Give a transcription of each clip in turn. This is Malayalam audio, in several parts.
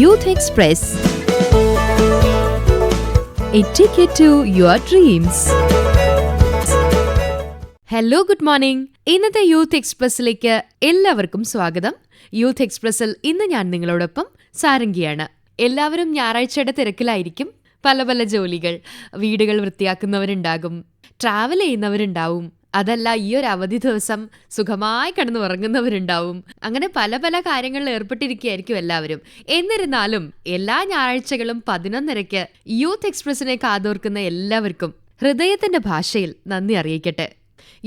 Youth Express, a ticket to your dreams. Hello, good morning. ഇന്നത്തെ യൂത്ത് എക്സ്പ്രസിലേക്ക് എല്ലാവർക്കും സ്വാഗതം. യൂത്ത് എക്സ്പ്രസിൽ ഇന്ന് ഞാൻ നിങ്ങളോടൊപ്പം സാരംഗിയാണ്. എല്ലാവരും ഞായറാഴ്ചയുടെ തിരക്കിലായിരിക്കും. പല പല ജോലികൾ, വീടുകൾ വൃത്തിയാക്കുന്നവരുണ്ടാകും, ട്രാവൽ ചെയ്യുന്നവരുണ്ടാവും, അതല്ല ഈ ഒരു അവധി ദിവസം സുഖമായി കിടന്ന് ഉറങ്ങുന്നവരുണ്ടാവും. അങ്ങനെ പല പല കാര്യങ്ങളിൽ ഏർപ്പെട്ടിരിക്കുകയായിരിക്കും എല്ലാവരും. എന്നിരുന്നാലും എല്ലാ ഞായറാഴ്ചകളും 11:30 യൂത്ത് എക്സ്പ്രസിനെ കാതോർക്കുന്ന എല്ലാവർക്കും ഹൃദയത്തിന്റെ ഭാഷയിൽ നന്ദി അറിയിക്കട്ടെ.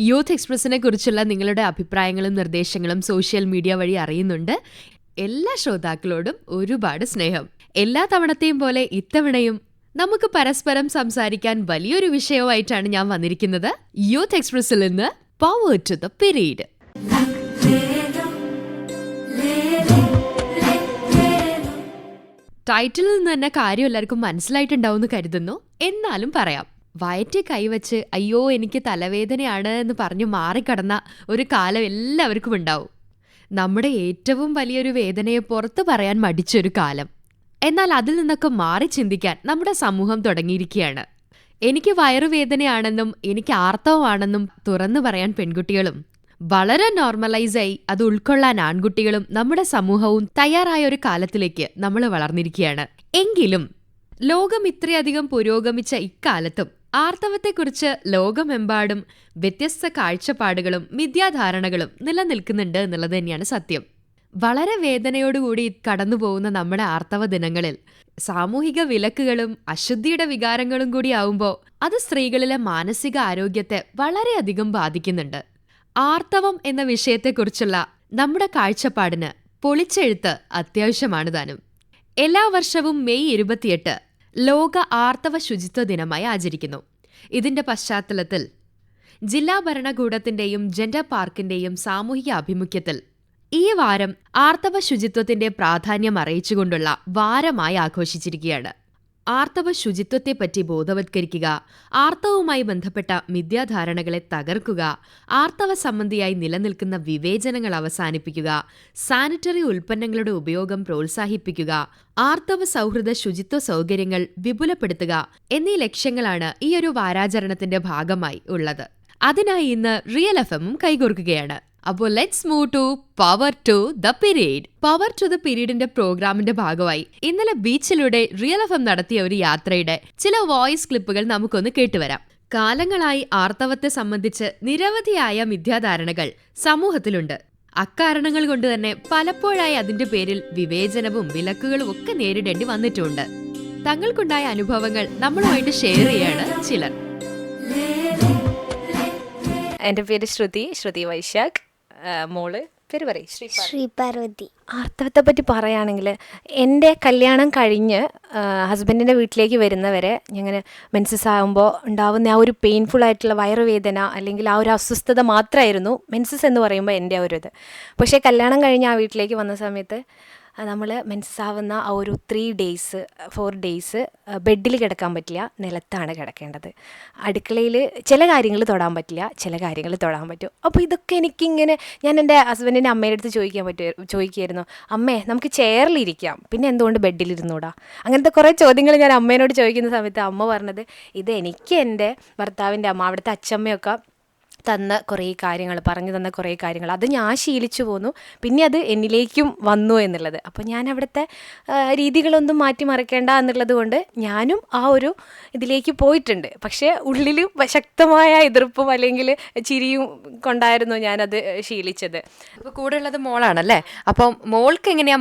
യൂത്ത് എക്സ്പ്രസിനെ കുറിച്ചുള്ള നിങ്ങളുടെ അഭിപ്രായങ്ങളും നിർദ്ദേശങ്ങളും സോഷ്യൽ മീഡിയ വഴി അറിയുന്നുണ്ട്. എല്ലാ ശ്രോതാക്കളോടും ഒരുപാട് സ്നേഹം. എല്ലാ തവണത്തെയും പോലെ ഇത്തവണയും നമുക്ക് പരസ്പരം സംസാരിക്കാൻ വലിയൊരു വിഷയവുമായിട്ടാണ് ഞാൻ വന്നിരിക്കുന്നത്. യൂത്ത് എക്സ്പ്രസിൽ നിന്ന് പവർ ടു ദ പീരീഡ്. ടൈറ്റിലിൽ നിന്ന് തന്നെ കാര്യം എല്ലാവർക്കും മനസ്സിലായിട്ടുണ്ടാവുമെന്ന് കരുതുന്നു. എന്നാലും പറയാം. വയറ്റി കൈവച്ച് അയ്യോ എനിക്ക് തലവേദനയാണ് എന്ന് പറഞ്ഞു മാറിക്കടന്ന ഒരു കാലം എല്ലാവർക്കും ഉണ്ടാവും. നമ്മുടെ ഏറ്റവും വലിയൊരു വേദനയെ പുറത്തു പറയാൻ മടിച്ചൊരു കാലം. എന്നാൽ അതിൽ നിന്നൊക്കെ മാറി ചിന്തിക്കാൻ നമ്മുടെ സമൂഹം തുടങ്ങിയിരിക്കുകയാണ്. എനിക്ക് വയറുവേദനയാണെന്നും എനിക്ക് ആർത്തവമാണെന്നും തുറന്നു പറയാൻ പെൺകുട്ടികളും വളരെ നോർമലൈസായി അത് ഉൾക്കൊള്ളാൻ ആൺകുട്ടികളും നമ്മുടെ സമൂഹവും തയ്യാറായ ഒരു കാലത്തിലേക്ക് നമ്മൾ വളർന്നിരിക്കുകയാണ്. എങ്കിലും ലോകം ഇത്രയധികം പുരോഗമിച്ച ഇക്കാലത്തും ആർത്തവത്തെക്കുറിച്ച് ലോകമെമ്പാടും വ്യത്യസ്ത കാഴ്ചപ്പാടുകളും മിഥ്യാധാരണകളും നിലനിൽക്കുന്നുണ്ട് എന്നുള്ളത് തന്നെയാണ് സത്യം. വളരെ വേദനയോടുകൂടി കടന്നുപോകുന്ന നമ്മുടെ ആർത്തവ ദിനങ്ങളിൽ സാമൂഹിക വിലക്കുകളും അശുദ്ധിയുടെ വികാരങ്ങളും കൂടി ആവുമ്പോൾ അത് സ്ത്രീകളിലെ മാനസിക ആരോഗ്യത്തെ വളരെയധികം ബാധിക്കുന്നുണ്ട്. ആർത്തവം എന്ന വിഷയത്തെക്കുറിച്ചുള്ള നമ്മുടെ കാഴ്ചപ്പാടിന് പൊളിച്ചെഴുത്ത് അത്യാവശ്യമാണ് താനും. എല്ലാ വർഷവും മെയ് 28 ലോക ആർത്തവ ശുചിത്വ ദിനമായി ആചരിക്കുന്നു. ഇതിന്റെ പശ്ചാത്തലത്തിൽ ജില്ലാ ഭരണകൂടത്തിന്റെയും ജെൻഡർ പാർക്കിന്റെയും സാമൂഹിക ആഭിമുഖ്യത്തിൽ ഈ വാരം ആർത്തവ ശുചിത്വത്തിന്റെ പ്രാധാന്യം അറിയിച്ചുകൊണ്ടുള്ള വാരമായി ആഘോഷിച്ചിരിക്കുകയാണ്. ആർത്തവ ശുചിത്വത്തെപ്പറ്റി ബോധവത്കരിക്കുക, ആർത്തവവുമായി ബന്ധപ്പെട്ട മിഥ്യാധാരണകളെ തകർക്കുക, ആർത്തവ സംബന്ധിയായി നിലനിൽക്കുന്ന വിവേചനങ്ങൾ അവസാനിപ്പിക്കുക, സാനിറ്ററി ഉൽപ്പന്നങ്ങളുടെ ഉപയോഗം പ്രോത്സാഹിപ്പിക്കുക, ആർത്തവ സൗഹൃദ ശുചിത്വ സൗകര്യങ്ങൾ വിപുലപ്പെടുത്തുക എന്നീ ലക്ഷ്യങ്ങളാണ് ഈ ഒരു വാരാചരണത്തിന്റെ ഭാഗമായി ഉള്ളത്. അതിനായി ഇന്ന് റിയൽ FM കൈകോർക്കുകയാണ്. അപ്പോൾ let's move to power to the period. Power to the പീരീഡിന്റെ പ്രോഗ്രാമിന്റെ ഭാഗമായി ഇന്നലെ ബീച്ചിലൂടെ റിയൽ FM നടത്തിയ ഒരു യാത്രയുടെ ചില വോയിസ് ക്ലിപ്പുകൾ നമുക്കൊന്ന് കേട്ടുവരാം. കാലങ്ങളായി ആർത്തവത്തെ സംബന്ധിച്ച് നിരവധിയായ മിഥ്യാധാരണകൾ സമൂഹത്തിലുണ്ട്. അക്കാരണങ്ങൾ കൊണ്ട് തന്നെ പലപ്പോഴായി അതിന്റെ പേരിൽ വിവേചനവും വിലക്കുകളും ഒക്കെ നേരിടേണ്ടി വന്നിട്ടുണ്ട്. തങ്ങൾക്കുണ്ടായ അനുഭവങ്ങൾ നമ്മളുമായിട്ട് ഷെയർ ചെയ്യാണ് ചിലർ. എൻ്റെ പേര് ശ്രുതി വൈശാഖ്. മോള് പേര് പറയും ശ്രീ പാർവതി. ആർത്തവത്തെ പറ്റി പറയുകയാണെങ്കിൽ എൻ്റെ കല്യാണം കഴിഞ്ഞ് ഹസ്ബൻഡിൻ്റെ വീട്ടിലേക്ക് വരുന്നവരെ ഞങ്ങനെ മെൻസസ് ആകുമ്പോൾ ഉണ്ടാവുന്ന ആ ഒരു പെയിൻഫുൾ ആയിട്ടുള്ള വയറുവേദന അല്ലെങ്കിൽ ആ ഒരു അസ്വസ്ഥത മാത്രമായിരുന്നു മെൻസസ് എന്ന് പറയുമ്പോൾ എൻ്റെ ഒരു ഇത്. പക്ഷേ കല്യാണം കഴിഞ്ഞ് ആ വീട്ടിലേക്ക് വന്ന സമയത്ത് നമ്മൾ മെൻസസ് ആവുന്ന ആ ഒരു 4 ഡേയ്സ് ബെഡിൽ കിടക്കാൻ പറ്റില്ല, നിലത്താണ് കിടക്കേണ്ടത്. അടുക്കളയിൽ ചില കാര്യങ്ങൾ തൊടാൻ പറ്റില്ല, ചില കാര്യങ്ങൾ തൊടാൻ പറ്റും. അപ്പോൾ ഇതൊക്കെ എനിക്കിങ്ങനെ ഞാൻ എൻ്റെ ഹസ്ബൻഡിൻ്റെ അമ്മയുടെ അടുത്ത് ചോദിക്കുമായിരുന്നു, അമ്മേ നമുക്ക് ചെയറിലിരിക്കാം, പിന്നെ എന്തുകൊണ്ട് ബെഡിലിരുന്നൂടാ? അങ്ങനത്തെ കുറേ ചോദ്യങ്ങൾ ഞാൻ അമ്മേനോട് ചോദിക്കുന്ന സമയത്ത് അമ്മ പറഞ്ഞത് ഇത് എനിക്ക് എൻ്റെ ഭർത്താവിൻ്റെ അമ്മ, അവിടുത്തെ അച്ചമ്മയൊക്കെ പറഞ്ഞു തന്ന കുറേ കാര്യങ്ങൾ അത് ഞാൻ ശീലിച്ചു പോന്നു. പിന്നെ അത് എന്നിലേക്കും വന്നു എന്നുള്ളത്. അപ്പോൾ ഞാൻ അവിടുത്തെ രീതികളൊന്നും മാറ്റിമറിക്കേണ്ട എന്നുള്ളത് കൊണ്ട് ഞാനും ആ ഒരു ഇതിലേക്ക് പോയിട്ടുണ്ട്. പക്ഷേ ഉള്ളിൽ ശക്തമായ എതിർപ്പും അല്ലെങ്കിൽ ചിരിയും കൊണ്ടായിരുന്നു ഞാനത് ശീലിച്ചത്. അപ്പോൾ കൂടെ ഉള്ളത് മോളാണല്ലേ? അപ്പം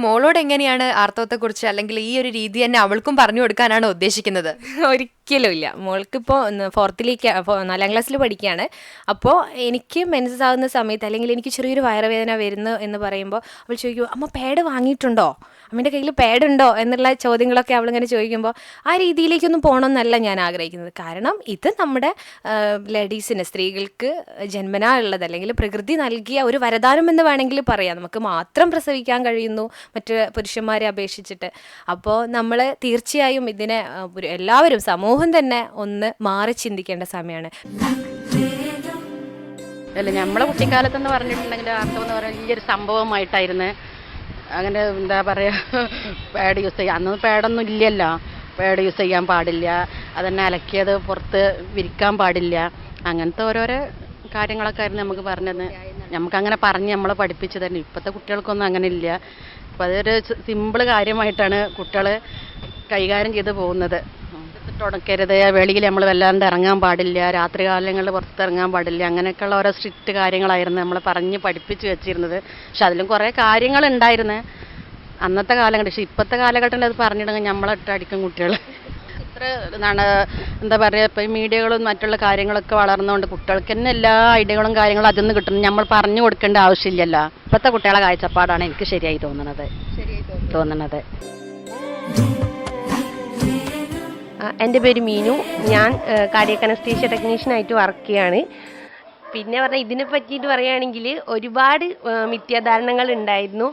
മോളോട് എങ്ങനെയാണ് ആർത്തവത്തെക്കുറിച്ച് അല്ലെങ്കിൽ ഈ ഒരു രീതി തന്നെ അവൾക്കും പറഞ്ഞു കൊടുക്കാനാണോ ഉദ്ദേശിക്കുന്നത്? ഒരിക്കലും ഇല്ല. മോൾക്കിപ്പോൾ 4ാം ക്ലാസ്സിൽ പഠിക്കുകയാണ്. അപ്പോൾ എനിക്ക് മെൻസസ് ആകുന്ന സമയത്ത് അല്ലെങ്കിൽ എനിക്ക് ചെറിയൊരു വയറുവേദന വരുന്നു എന്ന് പറയുമ്പോൾ അവൾ ചോദിക്കും, അമ്മ പാഡ് വാങ്ങിയിട്ടുണ്ടോ, അമ്മേൻ്റെ കയ്യിൽ പാഡുണ്ടോ എന്നുള്ള ചോദ്യങ്ങളൊക്കെ അവളിങ്ങനെ ചോദിക്കുമ്പോൾ ആ രീതിയിലേക്കൊന്നും പോകണമെന്നല്ല ഞാൻ ആഗ്രഹിക്കുന്നത്. കാരണം ഇത് നമ്മുടെ ലേഡീസിന്, സ്ത്രീകൾക്ക് ജന്മനാ ഉള്ളത് അല്ലെങ്കിൽ പ്രകൃതി നൽകിയ ഒരു വരദാനം എന്ന് വേണമെങ്കിൽ പറയാം. നമുക്ക് മാത്രം പ്രസവിക്കാൻ കഴിയുന്നു മറ്റ് പുരുഷന്മാരെ അപേക്ഷിച്ചിട്ട്. അപ്പോൾ നമ്മൾ തീർച്ചയായും ഇതിനെ എല്ലാവരും സമൂഹം തന്നെ ഒന്ന് മാറി ചിന്തിക്കേണ്ട സമയമാണ്. അല്ല, നമ്മളെ കുട്ടിക്കാലത്തെന്ന് പറഞ്ഞിട്ടുണ്ടെങ്കിൽ ആർത്തവം എന്ന് പറയുന്നത് വലിയൊരു സംഭവമായിട്ടായിരുന്നു അങ്ങനെ എന്താ പറയുക, പാഡ് യൂസ് ചെയ്യാം. അന്ന് പാഡൊന്നും ഇല്ലല്ലോ. പാഡ് യൂസ് ചെയ്യാൻ പാടില്ല, അതന്നെ അലക്കിയത് പുറത്ത് വിരിക്കാൻ പാടില്ല, അങ്ങനത്തെ ഓരോരോ കാര്യങ്ങളൊക്കെ ആയിരുന്നു നമുക്ക് പറഞ്ഞത്. നമുക്കങ്ങനെ പറഞ്ഞ് നമ്മളെ പഠിപ്പിച്ചു തന്നെ. ഇപ്പോഴത്തെ കുട്ടികൾക്കൊന്നും അങ്ങനെ ഇല്ല. അപ്പോൾ അതൊരു സിമ്പിൾ കാര്യമായിട്ടാണ് കുട്ടികൾ കൈകാര്യം ചെയ്ത് പോകുന്നത്. തുടക്കരുത്, വെളിയിൽ നമ്മൾ വല്ലാണ്ട് ഇറങ്ങാൻ പാടില്ല, രാത്രി കാലങ്ങളിൽ പുറത്തിറങ്ങാൻ പാടില്ല, അങ്ങനെയൊക്കെയുള്ള ഓരോ സ്ട്രിക്റ്റ് കാര്യങ്ങളായിരുന്നു നമ്മൾ പറഞ്ഞ് പഠിപ്പിച്ച് വെച്ചിരുന്നത്. പക്ഷെ അതിലും കുറേ കാര്യങ്ങളുണ്ടായിരുന്നു അന്നത്തെ കാലഘട്ടം. പക്ഷെ ഇപ്പോഴത്തെ കാലഘട്ടത്തിൽ അത് പറഞ്ഞിട്ടുണ്ടെങ്കിൽ നമ്മളെ അടിക്കും കുട്ടികൾ. ഇത്ര എന്താണ് എന്താ പറയുക, ഇപ്പോൾ ഈ മീഡിയകളും മറ്റുള്ള കാര്യങ്ങളൊക്കെ വളർന്നുകൊണ്ട് കുട്ടികൾക്ക് തന്നെ എല്ലാ ഐഡിയകളും കാര്യങ്ങളും അതിൽ നിന്ന് കിട്ടുന്നു. നമ്മൾ പറഞ്ഞു കൊടുക്കേണ്ട ആവശ്യമില്ലല്ലോ. ഇപ്പോഴത്തെ കുട്ടികളെ കാഴ്ചപ്പാടാണ് എനിക്ക് ശരിയായി തോന്നുന്നത്. എൻ്റെ പേര് മീനു. ഞാൻ കാർഡിയാക് അനസ്തീഷ്യ ടെക്നീഷ്യനായിട്ട് വർക്ക് ചെയ്യാണ്. പിന്നെ പറഞ്ഞാൽ ഇതിനെ പറ്റിയിട്ട് പറയുകയാണെങ്കിൽ ഒരുപാട് മിഥ്യാധാരണകൾ ഉണ്ടായിരുന്നു.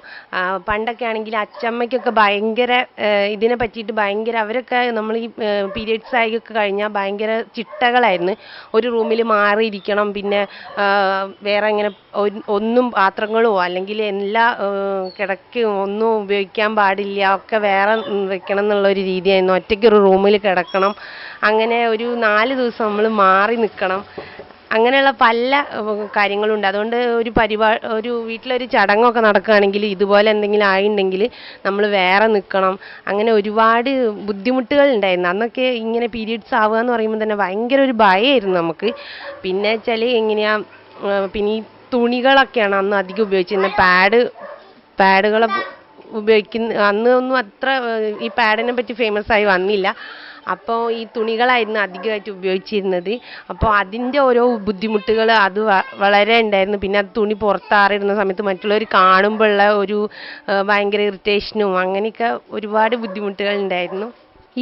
പണ്ടൊക്കെ ആണെങ്കിൽ അച്ചമ്മയ്ക്കൊക്കെ ഭയങ്കര ഇതിനെ പറ്റിയിട്ട് ഭയങ്കര, അവരൊക്കെ നമ്മൾ ഈ പീരിയഡ്സ് ആയൊക്കെ കഴിഞ്ഞാൽ ഭയങ്കര ചിട്ടകളായിരുന്നു. ഒരു റൂമിൽ മാറിയിരിക്കണം, പിന്നെ വേറെ ഇങ്ങനെ ഒന്നും പാത്രങ്ങളോ അല്ലെങ്കിൽ എല്ലാ കിടക്കയും ഒന്നും ഉപയോഗിക്കാൻ പാടില്ല, ഒക്കെ വേറെ വെക്കണം എന്നുള്ളൊരു രീതിയായിരുന്നു. ഒറ്റയ്ക്ക് ഒരു റൂമിൽ കിടക്കണം, അങ്ങനെ ഒരു 4 ദിവസം നമ്മൾ മാറി നിൽക്കണം, അങ്ങനെയുള്ള പല കാര്യങ്ങളുണ്ട്. അതുകൊണ്ട് ഒരു വീട്ടിലൊരു ചടങ്ങൊക്കെ നടക്കുകയാണെങ്കിൽ ഇതുപോലെ എന്തെങ്കിലും ആയിട്ടുണ്ടെങ്കിൽ നമ്മൾ വേറെ നിൽക്കണം. അങ്ങനെ ഒരുപാട് ബുദ്ധിമുട്ടുകൾ ഉണ്ടായിരുന്നു അന്നൊക്കെ. ഇങ്ങനെ പീരിയഡ്സ് ആവുക എന്ന് പറയുമ്പോൾ തന്നെ ഭയങ്കര ഒരു ഭയമായിരുന്നു നമുക്ക്. പിന്നെ വെച്ചാൽ എങ്ങനെയാ, പിന്നെ ഈ തുണികളൊക്കെയാണ് അന്ന് അധികം ഉപയോഗിച്ചിരുന്നത്. പാഡുകളെ അന്ന് ഒന്നും അത്ര ഈ പാഡിനെ പറ്റി ഫേമസ് ആയി വന്നില്ല. അപ്പോൾ ഈ തുണികളായിരുന്നു അധികമായിട്ട് ഉപയോഗിച്ചിരുന്നത്. അപ്പോൾ അതിൻ്റെ ഓരോ ബുദ്ധിമുട്ടുകൾ അത് വളരെ ഉണ്ടായിരുന്നു. പിന്നെ അത് തുണി പുറത്താറിടുന്ന സമയത്ത് മറ്റുള്ളവർ കാണുമ്പോഴുള്ള ഒരു ഭയങ്കര ഇറിറ്റേഷനും അങ്ങനെയൊക്കെ ഒരുപാട് ബുദ്ധിമുട്ടുകൾ ഉണ്ടായിരുന്നു.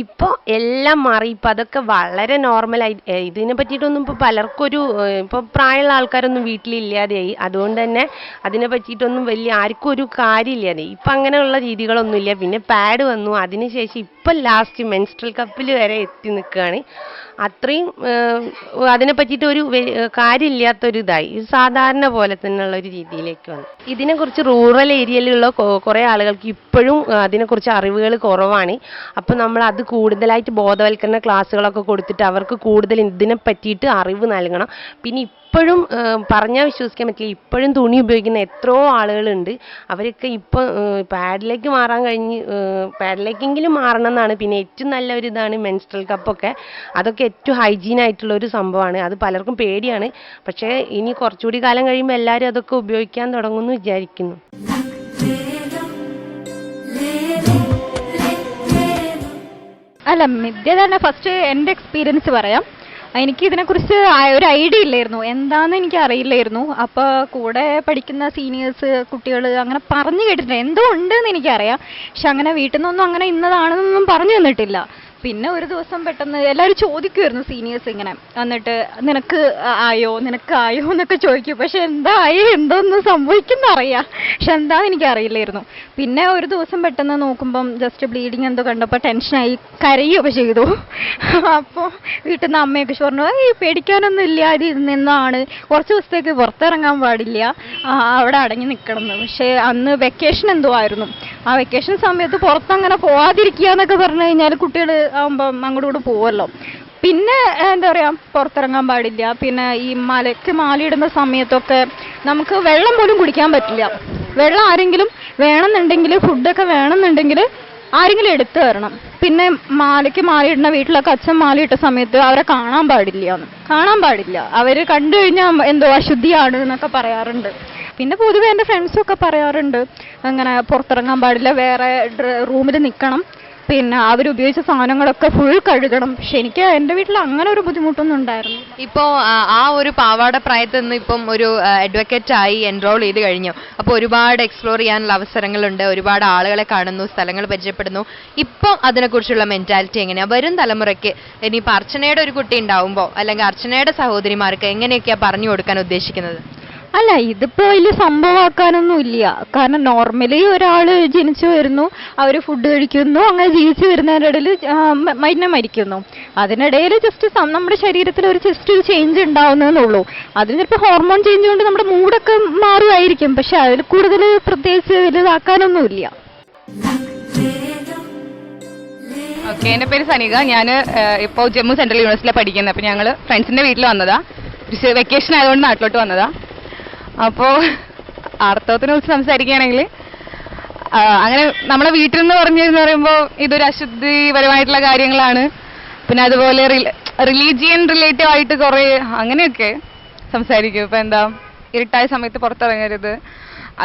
ഇപ്പോൾ എല്ലാം മാറി. ഇപ്പം അതൊക്കെ വളരെ നോർമലായി. ഇതിനെ പറ്റിയിട്ടൊന്നും ഇപ്പോൾ പലർക്കും ഇപ്പോൾ പ്രായമുള്ള ആൾക്കാരൊന്നും വീട്ടിലില്ലാതെയായി. അതുകൊണ്ട് തന്നെ അതിനെ പറ്റിയിട്ടൊന്നും വലിയ ആർക്കും ഒരു കാര്യമില്ലാതെയായി. ഇപ്പം അങ്ങനെയുള്ള രീതികളൊന്നുമില്ല. പിന്നെ പാഡ് വന്നു, അതിനുശേഷം ഇപ്പം ലാസ്റ്റ് മെൻസ്ട്രൽ കപ്പിൽ വരെ എത്തി നിൽക്കുകയാണ്. അത്രയും അതിനെ പറ്റിയിട്ട് ഒരു കാര്യമില്ലാത്തൊരിതായി, സാധാരണ പോലെ തന്നെയുള്ള ഒരു രീതിയിലേക്ക് വന്നു. ഇതിനെക്കുറിച്ച് റൂറൽ ഏരിയയിലുള്ള കുറേ ആളുകൾക്ക് ഇപ്പോഴും അതിനെക്കുറിച്ച് അറിവുകൾ കുറവാണ്. അപ്പോൾ നമ്മൾ അത് കൂടുതലായിട്ട് ബോധവൽക്കരണ ക്ലാസ്സുകളൊക്കെ കൊടുത്തിട്ട് അവർക്ക് കൂടുതൽ ഇതിനെ പറ്റിയിട്ട് അറിവ് നൽകണം. പിന്നെ ഇപ്പോഴും പറഞ്ഞാൽ വിശ്വസിക്കാൻ പറ്റില്ല, ഇപ്പോഴും തുണി ഉപയോഗിക്കുന്ന എത്രയോ ആളുകളുണ്ട്. അവരൊക്കെ ഇപ്പോൾ പാഡിലേക്ക് മാറാൻ പാഡിലേക്കെങ്കിലും മാറണം എന്നാണ്. പിന്നെ ഏറ്റവും നല്ലൊരിതാണ് മെൻസ്ട്രൽ കപ്പൊക്കെ. അതൊക്കെ ഏറ്റവും ഹൈജീനായിട്ടുള്ള ഒരു സംഭവമാണ്. അത് പലർക്കും പേടിയാണ്. പക്ഷേ ഇനി കുറച്ചുകൂടി കാലം കഴിയുമ്പോൾ എല്ലാവരും അതൊക്കെ ഉപയോഗിക്കാൻ തുടങ്ങുമെന്ന് വിചാരിക്കുന്നു. അല്ല, മിഥ്യാധാരണ ഫസ്റ്റ് എൻ്റെ എക്സ്പീരിയൻസ് പറയാം. എനിക്ക് ഇതിനെക്കുറിച്ച് ഒരു ഐഡിയ ഇല്ലായിരുന്നു, എന്താണെന്ന് എനിക്ക് അറിയില്ലായിരുന്നു. അപ്പോൾ കൂടെ പഠിക്കുന്ന സീനിയേഴ്സ് കുട്ടികൾ അങ്ങനെ പറഞ്ഞു കേട്ടിട്ടുണ്ട്, എന്തോ ഉണ്ടെന്ന് എനിക്കറിയാം. പക്ഷെ അങ്ങനെ വീട്ടിൽ നിന്നൊന്നും അങ്ങനെ ഇന്നതാണെന്നൊന്നും പറഞ്ഞു തന്നിട്ടില്ല. പിന്നെ ഒരു ദിവസം പെട്ടെന്ന് എല്ലാവരും ചോദിക്കുമായിരുന്നു, സീനിയേഴ്സ് ഇങ്ങനെ എന്നിട്ട് നിനക്ക് ആയോ എന്നൊക്കെ ചോദിക്കും. പക്ഷെ എന്താ ആയോ എന്തോന്ന് സംഭവിക്കുന്ന അറിയാം, പക്ഷെ എന്താണെന്ന് എനിക്ക് അറിയില്ലായിരുന്നു. പിന്നെ ഒരു ദിവസം പെട്ടെന്ന് നോക്കുമ്പം ജസ്റ്റ് ബ്ലീഡിങ് എന്തോ കണ്ടപ്പോൾ ടെൻഷനായി കരയുകയൊക്കെ ചെയ്തു. അപ്പോൾ വീട്ടിൽ നിന്ന് അമ്മയൊക്കെ പറഞ്ഞു, പേടിക്കാനൊന്നും ഇല്ല, ഇത് നിന്നാണ്, കുറച്ച് ദിവസത്തേക്ക് പുറത്തിറങ്ങാൻ പാടില്ല, അവിടെ അടങ്ങി നിൽക്കണം എന്ന്. പക്ഷേ അന്ന് വെക്കേഷൻ എന്തോ ആയിരുന്നു. ആ വെക്കേഷൻ സമയത്ത് പുറത്തങ്ങനെ പോവാതിരിക്കുക എന്നൊക്കെ പറഞ്ഞു കഴിഞ്ഞാൽ കുട്ടികൾ ആകുമ്പം അങ്ങോട്ട് പോവുമല്ലോ. പിന്നെ എന്താ പറയുക, പുറത്തിറങ്ങാൻ പാടില്ല. പിന്നെ ഈ മലയ്ക്ക് മാലയിടുന്ന സമയത്തൊക്കെ നമുക്ക് വെള്ളം പോലും കുടിക്കാൻ പറ്റില്ല. വെള്ളം ആരെങ്കിലും വേണമെന്നുണ്ടെങ്കിൽ, ഫുഡൊക്കെ വേണമെന്നുണ്ടെങ്കിൽ ആരെങ്കിലും എടുത്തു തരണം. പിന്നെ മാലയ്ക്ക് മാലയിടുന്ന വീട്ടിലൊക്കെ അച്ഛൻ മാലയിട്ട സമയത്ത് അവരെ കാണാൻ പാടില്ല. അവർ കണ്ടു കഴിഞ്ഞാൽ എന്തോ അശുദ്ധിയാണ് എന്നൊക്കെ പറയാറുണ്ട്. പിന്നെ പൊതുവെ എൻ്റെ ഫ്രണ്ട്സൊക്കെ പറയാറുണ്ട് അങ്ങനെ പുറത്തിറങ്ങാൻ പാടില്ല, വേറെ റൂമിൽ നിൽക്കണം, പിന്നെ അവരുപയോഗിച്ച സാധനങ്ങളൊക്കെ ഫുൾ കഴുകണം. പക്ഷെ എനിക്ക് എൻ്റെ വീട്ടിൽ അങ്ങനെ ഒരു ബുദ്ധിമുട്ടൊന്നും ഉണ്ടായിരുന്നു. ഇപ്പോൾ ആ ഒരു പാവാട പ്രായത്തിൽ നിന്ന് ഇപ്പം ഒരു അഡ്വക്കേറ്റ് ആയി എൻറോൾ ചെയ്ത് കഴിഞ്ഞു. അപ്പോൾ ഒരുപാട് എക്സ്പ്ലോർ ചെയ്യാനുള്ള അവസരങ്ങളുണ്ട്, ഒരുപാട് ആളുകളെ കാണുന്നു, സ്ഥലങ്ങൾ പരിചയപ്പെടുന്നു. ഇപ്പം അതിനെക്കുറിച്ചുള്ള മെൻറ്റാലിറ്റി എങ്ങനെയാണ് വരും തലമുറയ്ക്ക്? ഇനിയിപ്പോൾ അർച്ചനയുടെ ഒരു കുട്ടി ഉണ്ടാവുമ്പോൾ അല്ലെങ്കിൽ അർച്ചനയുടെ സഹോദരിമാർക്ക് എങ്ങനെയൊക്കെയാണ് പറഞ്ഞു കൊടുക്കാൻ ഉദ്ദേശിക്കുന്നത്? അല്ല, ഇതിപ്പോ വലിയ സംഭവമാക്കാനൊന്നും ഇല്ല. കാരണം നോർമലി ഒരാൾ ജനിച്ചു വരുന്നു, അവർ ഫുഡ് കഴിക്കുന്നു, അങ്ങനെ ജീവിച്ചു വരുന്നതിൻ്റെ ഇടയിൽ പിന്നെ മരിക്കുന്നു. അതിനിടയിൽ ജസ്റ്റ് നമ്മുടെ ശരീരത്തിൽ ഒരു ജസ്റ്റ് ഒരു ചേഞ്ച് ഉണ്ടാവുന്നതെന്നുള്ളൂ. അതിന് ചിലപ്പോൾ ഹോർമോൺ ചേഞ്ച് കൊണ്ട് നമ്മുടെ മൂഡൊക്കെ മാറുമായിരിക്കും, പക്ഷെ അതിൽ കൂടുതൽ പ്രത്യേകിച്ച് വലുതാക്കാനൊന്നുമില്ല. ഓക്കെ, എൻ്റെ പേര് സനിക. ഞാൻ ഇപ്പോൾ ജമ്മു സെൻട്രൽ യൂണിവേഴ്സിറ്റിയിലാണ് പഠിക്കുന്നത്. അപ്പോൾ ഞങ്ങൾ ഫ്രണ്ട്സിൻ്റെ വീട്ടിൽ വന്നതാ, വെക്കേഷൻ ആയതുകൊണ്ട് നാട്ടിലോട്ട് വന്നതാ. അപ്പോൾ ആർത്തവത്തിനെ കുറിച്ച് സംസാരിക്കുകയാണെങ്കിൽ അങ്ങനെ നമ്മളെ വീട്ടിൽ നിന്ന് പറഞ്ഞിരുന്നു പറയുമ്പോൾ ഇതൊരു അശുദ്ധിപരമായിട്ടുള്ള കാര്യങ്ങളാണ്. പിന്നെ അതുപോലെ റിലീജിയൻ റിലേറ്റീവ് ആയിട്ട് കുറേ അങ്ങനെയൊക്കെ സംസാരിക്കും. ഇപ്പം എന്താ, ഇരുട്ടായ സമയത്ത് പുറത്തിറങ്ങരുത്,